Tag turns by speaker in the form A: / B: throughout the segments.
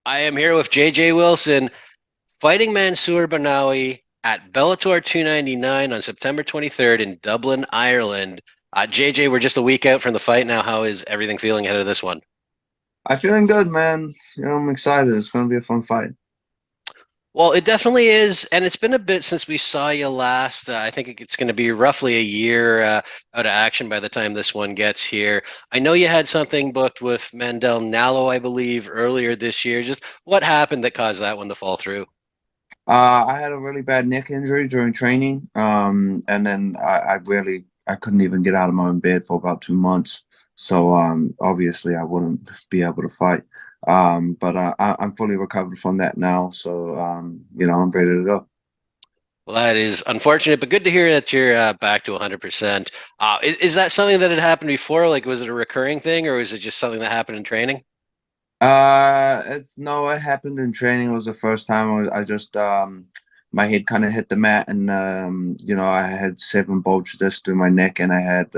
A: I am here with JJ Wilson fighting Mansour Barnaoui at Bellator 299 on September 23rd in Dublin, Ireland. JJ, we're just a week out from the fight now. How is everything feeling ahead of this one?
B: I'm feeling good, man. I'm excited. It's going to be a fun fight.
A: Well, it definitely is, and it's been a bit since we saw you last. I think it's going to be roughly a year out of action by the time this one gets here. I know you had something booked with Mandel Nallo, I believe, earlier this year. Just what happened that caused that one to fall through?
B: I had a really bad neck injury during training, and then I couldn't even get out of my own bed for about 2 months. So obviously I wouldn't be able to fight. But I'm fully recovered from that now. So I'm ready to go.
A: Well, that is unfortunate, but good to hear that you're back to 100%. Is that something that had happened before? Like, was it a recurring thing, or was it just something that happened in training?
B: It's no, it happened in training. It was the first time I just my head kind of hit the mat, and I had 7 bulges through my neck, and I had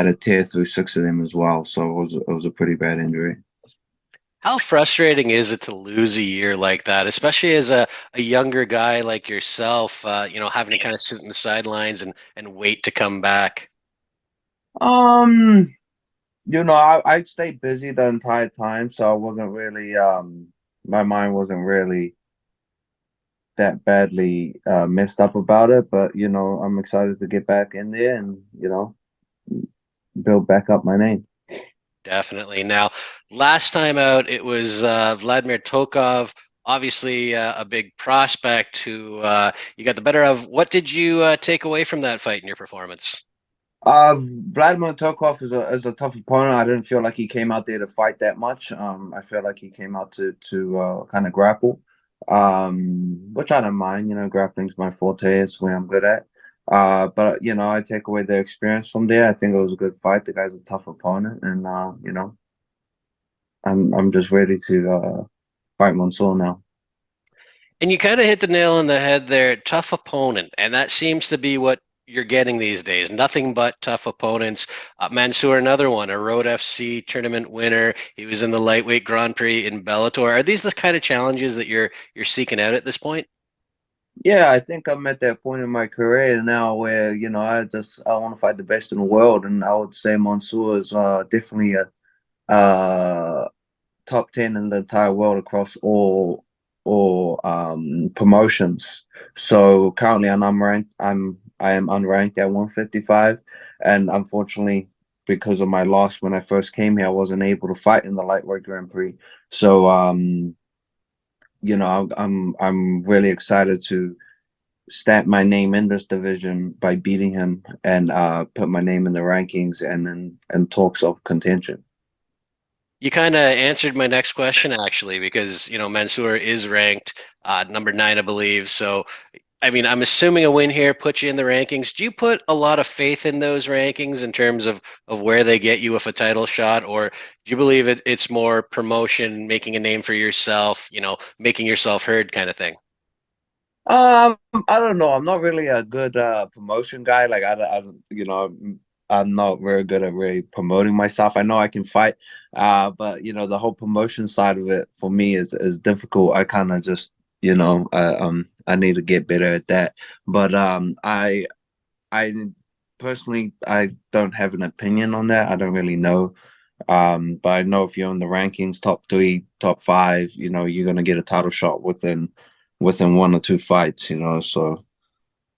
B: a tear through 6 of them as well. So it was a pretty bad injury.
A: How frustrating is it to lose a year like that, especially as a younger guy like yourself, having to kind of sit in the sidelines and wait to come back?
B: Um, I stayed busy the entire time, so I wasn't really my mind wasn't really that badly messed up about it. But I'm excited to get back in there and build back up my name.
A: Definitely. Now, last time out, it was Vladimir Tokov, obviously a big prospect who you got the better of. What did you take away from that fight in your performance?
B: Vladimir Tokov is a tough opponent. I didn't feel like he came out there to fight that much. I feel like he came out to kind of grapple, which I don't mind. Grappling's my forte. It's where I'm good at. But I take away the experience from there. I think it was a good fight. The guy's a tough opponent, and I'm just ready to fight Mansour now.
A: And you kind of hit the nail on the head there. Tough opponent, and that seems to be what you're getting these days. Nothing but tough opponents. Mansour, another one, a Road FC tournament winner. He was in the lightweight Grand Prix in Bellator. Are these the kind of challenges that you're seeking out at this point?
B: Yeah, I think I'm at that point in my career now where I want to fight the best in the world, and I would say Mansour is definitely a top 10 in the entire world across all promotions. So currently I'm unranked. I am unranked at 155, and unfortunately, because of my loss when I first came here, I wasn't able to fight in the lightweight Grand Prix. So I'm really excited to stamp my name in this division by beating him and put my name in the rankings and talks of contention.
A: You kind of answered my next question actually, because Mansour is ranked number 9, I believe. So I mean, I'm assuming a win here puts you in the rankings. Do you put a lot of faith in those rankings in terms of where they get you with a title shot, or do you believe it's more promotion, making a name for yourself, making yourself heard kind of thing?
B: I don't know. I'm not really a good promotion guy. Like I'm not very good at really promoting myself. I know I can fight, but the whole promotion side of it for me is difficult. I kind of just I need to get better at that. But I personally I don't have an opinion on that. I don't really know. But I know if you're in the rankings, top three, top five, you're gonna get a title shot within 1 or 2 fights. So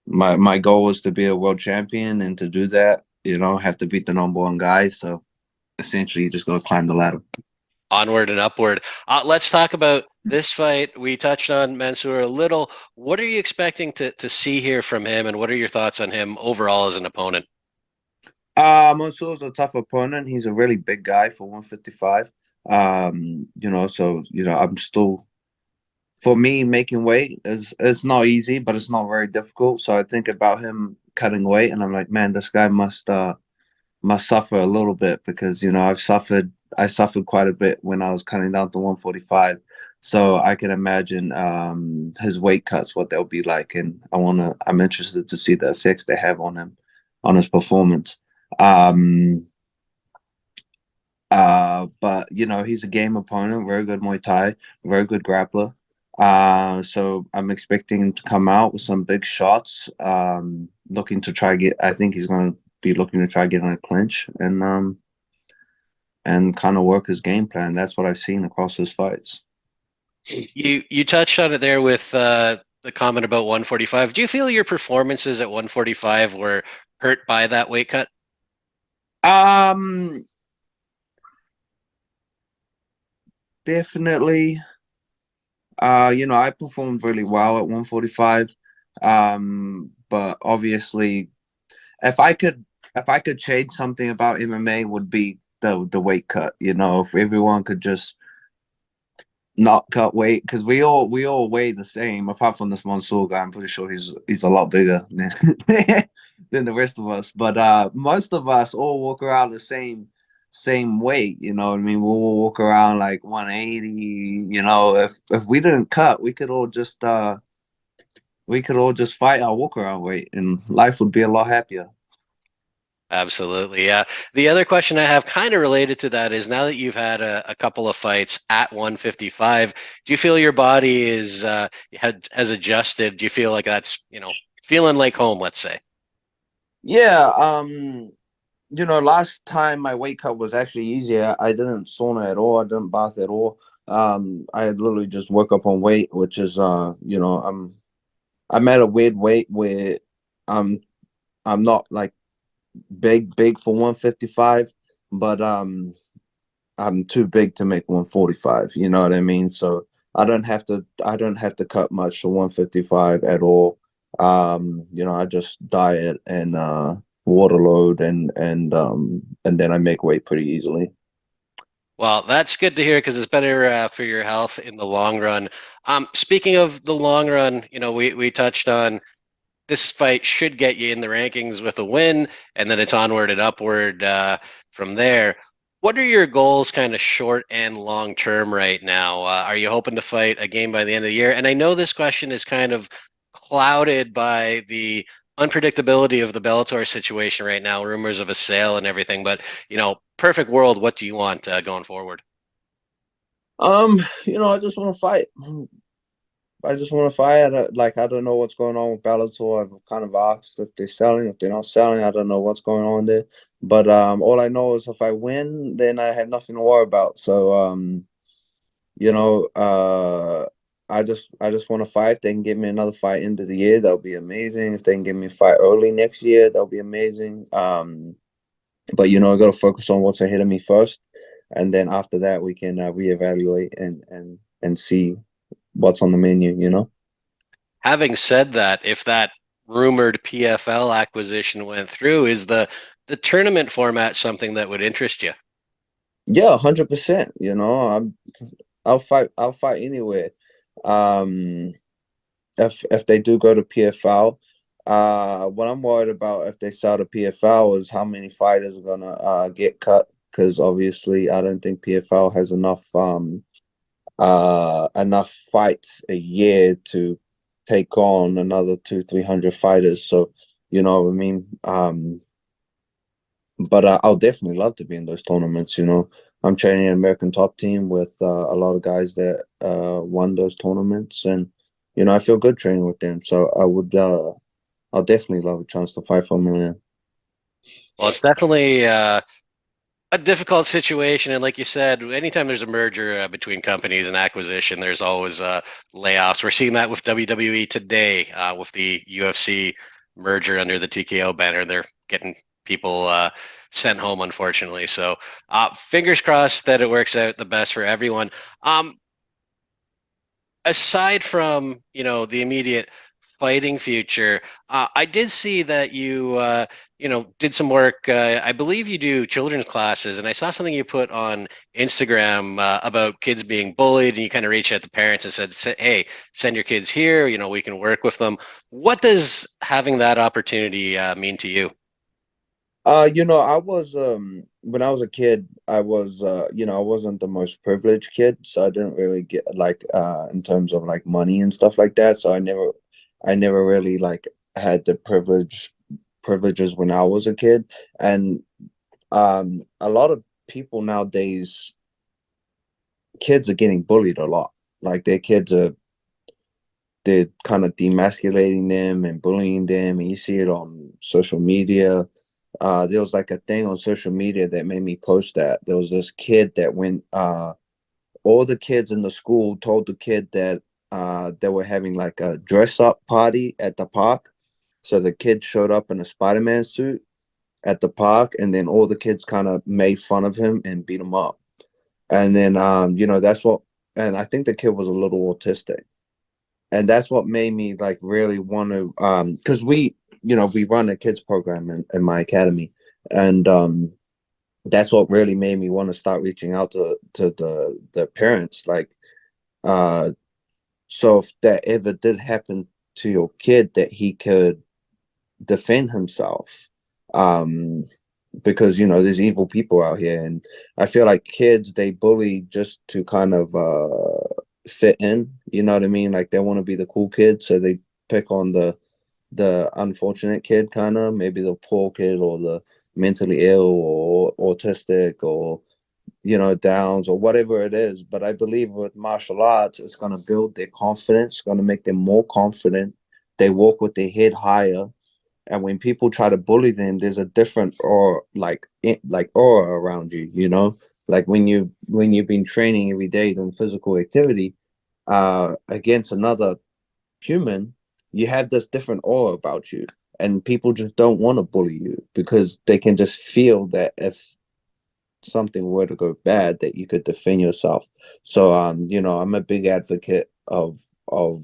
B: my goal is to be a world champion, and to do that, have to beat the number one guy. So essentially, you just gotta climb the ladder.
A: Onward and upward. Let's talk about this fight. We touched on Mansour a little. What are you expecting to see here from him, and what are your thoughts on him overall as an opponent?
B: Mansour's a tough opponent. He's a really big guy for 155. I'm still for me, making weight is it's not easy, but it's not very difficult. So I think about him cutting weight, and I'm like, man, this guy must suffer a little bit because I suffered quite a bit when I was cutting down to 145. So I can imagine his weight cuts, what they'll be like, and I'm interested to see the effects they have on him, on his performance. Um, But you know, he's a game opponent, very good Muay Thai, very good grappler. So I'm expecting him to come out with some big shots. Looking to try get. I think he's going to be looking to try get in a clinch and kind of work his game plan. That's what I've seen across his fights.
A: You touched on it there with the comment about 145. Do you feel your performances at 145 were hurt by that weight cut?
B: Um, Definitely. You know, I performed really well at 145. But obviously, if I could, if I could change something about MMA, would be the weight cut. You know, if everyone could just not cut weight, because we all weigh the same, apart from this Mansour guy. I'm pretty sure he's a lot bigger than than the rest of us. But most of us all walk around the same weight. You know what I mean? We'll walk around like 180. You know, if we didn't cut, we could all just fight our walk around weight, and life would be a lot happier.
A: Absolutely. Yeah. The other question I have kind of related to that is now that you've had a couple of fights at 155, do you feel your body has adjusted? Do you feel like that's, feeling like home, let's say?
B: Yeah. You know, last time my weight cut was actually easier. I didn't sauna at all. I didn't bath at all. I literally just woke up on weight, which is you know, I'm at a weird weight where I'm I'm not like big for 155, but I'm too big to make 145. You know what I mean? So I don't have to cut much to 155 at all. You know, I just diet and water load and then I make weight pretty easily.
A: Well, that's good to hear because it's better for your health in the long run. Speaking of the long run, we touched on this fight should get you in the rankings with a win, and then it's onward and upward from there. What are your goals, kind of short and long term, right now? Are you hoping to fight a game by the end of the year? And I know this question is kind of clouded by the unpredictability of the Bellator situation right now, rumors of a sale and everything. But perfect world, what do you want going forward?
B: You know, I just want to fight. I just want to fight. Like I don't know what's going on with Bellator. I've kind of asked if they're selling, if they're not selling. I don't know what's going on there. But all I know is if I win, then I have nothing to worry about. So you know, I just want to fight. If they can give me another fight end of the year, that'll be amazing. If they can give me a fight early next year, that'll be amazing. But you know, I got to focus on what's ahead of me first, and then after that, we can reevaluate and see what's on the menu. You know.
A: Having said that, if that rumored PFL acquisition went through, is the tournament format something that would interest you?
B: Yeah, 100%. You know, I'll fight anywhere. Um, if they do go to PFL, what I'm worried about if they sell to PFL is how many fighters are gonna get cut because obviously I don't think PFL has enough fights a year to take on another 200-300 fighters. So you know what I mean. But I'll definitely love to be in those tournaments. You know, I'm training an American top team with a lot of guys that won those tournaments, and you know, I feel good training with them. So I'll definitely love a chance to fight for a million.
A: Well, it's definitely a difficult situation, and like you said, anytime there's a merger between companies and acquisition, there's always layoffs. We're seeing that with WWE today, with the UFC merger under the TKO banner. They're getting people sent home, unfortunately. So, fingers crossed that it works out the best for everyone. Aside from the immediate fighting future, I did see that you did some work. I believe you do children's classes, and I saw something you put on Instagram about kids being bullied, and you kind of reached out to parents and said, "Hey, send your kids here. We can work with them." What does having that opportunity mean to you?
B: You know, I was when I was a kid, I was you know, I wasn't the most privileged kid, so I didn't really get like in terms of like money and stuff like that. So I never really like had the privileges when I was a kid. And a lot of people nowadays, kids are getting bullied a lot. Like their kids are they're kind of demasculating them and bullying them, and you see it on social media. There was like a thing on social media that made me post that. There was this kid that went all the kids in the school told the kid that they were having like a dress up party at the park. So the kid showed up in a Spider-Man suit at the park, and then all the kids kind of made fun of him and beat him up. And then that's what, and I think the kid was a little autistic, and that's what made me like really want to because we run a kids program in my academy, and that's what really made me want to start reaching out to the parents, like uh so if that ever did happen to your kid, that he could defend himself. um because there's evil people out here, and I feel like kids, they bully just to kind of fit in, you know what I mean? Like they want to be the cool kid, so they pick on the unfortunate kid, kind of maybe the poor kid or the mentally ill or autistic or downs or whatever it is. But I believe with martial arts, it's going to build their confidence, going to make them more confident. They walk with their head higher, and when people try to bully them, there's a different or like aura around you, like when you've been training every day doing physical activity against another human, you have this different aura about you, and people just don't want to bully you because they can just feel that if something were to go bad, that you could defend yourself. So I'm a big advocate of all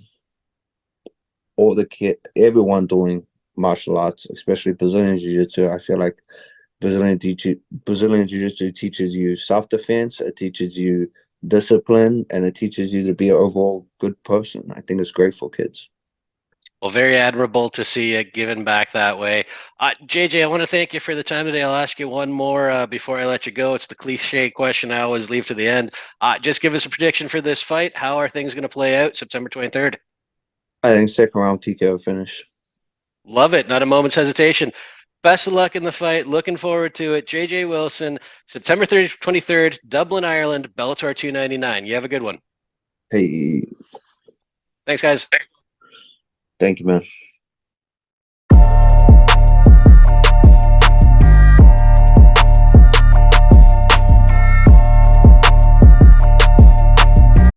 B: the kid everyone doing martial arts, especially Brazilian Jiu-Jitsu. I feel like Brazilian Jiu-Jitsu teaches you self-defense, it teaches you discipline, and it teaches you to be an overall good person. I think it's great for kids.
A: Well, very admirable to see you giving back that way. JJ, I want to thank you for the time today. I'll ask you one more before I let you go. It's the cliche question I always leave to the end. Just give us a prediction for this fight. How are things going to play out September 23rd?
B: I think second round TKO finish.
A: Love it. Not a moment's hesitation. Best of luck in the fight. Looking forward to it. JJ Wilson, September 30th, 23rd, Dublin, Ireland, Bellator 299. You have a good one.
B: Hey,
A: Thanks, guys.
B: thank you, man.